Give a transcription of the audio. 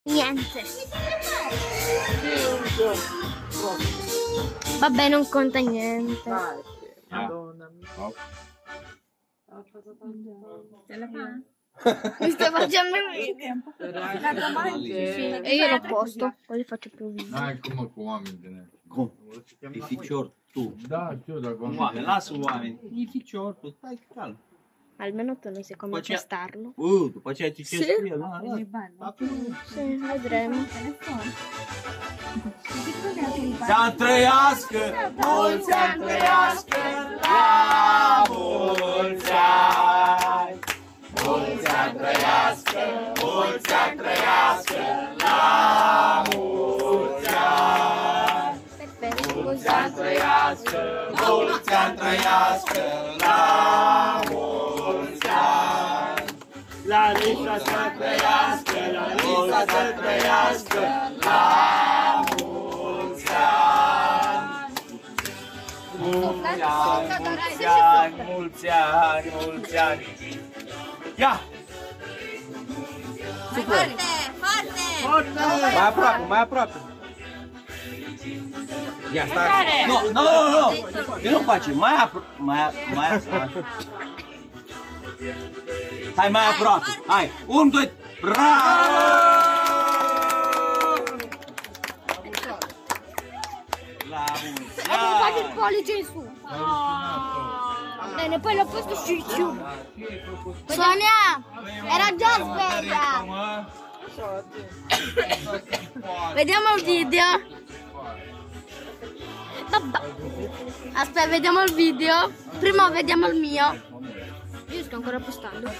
Niente. Vabbè, non conta niente. Madonna mia. Ce la fa? Mi stai facendo Sì. e io l'ho posto, poi li faccio più video. Hai cum oamenii. E ficior tu. Da, știu, dacă Un oameni, lasă oameni. E ficior tu, stai calm. Almeno tu non sai come Poi c'è- gestarlo. După aceea ce Sì. scrie, da, I da. bani. Sì, vedremo. Să trăiască, mulți ani trăiască, la mulți ani. Mulți ani trăiască, mulți ani trăiască, la mulți ani. Perfetto, Mulți ani trăiască, mulți ani trăiască, la mulți ani. La Lisa să trăiască, la Lisa să trăiască, la mulți ani. Mulți ani, mulți ani, mulți ani, mulți ani. Ia! Forte, forte! Mai aproape, mai aproape. Ia, stai. Nu, ce nu face? Mai aproape. Hai, mai aproape. Hai, 1, 2, bravo! La mulți Devo fare il ani. pollice in su. Bene, poi l'ho posto su YouTube. Sonia, era già sveglia. Vediamo il video. Vabbè. Aspetta, vediamo il video. Prima vediamo il mio. Io sto ancora postando.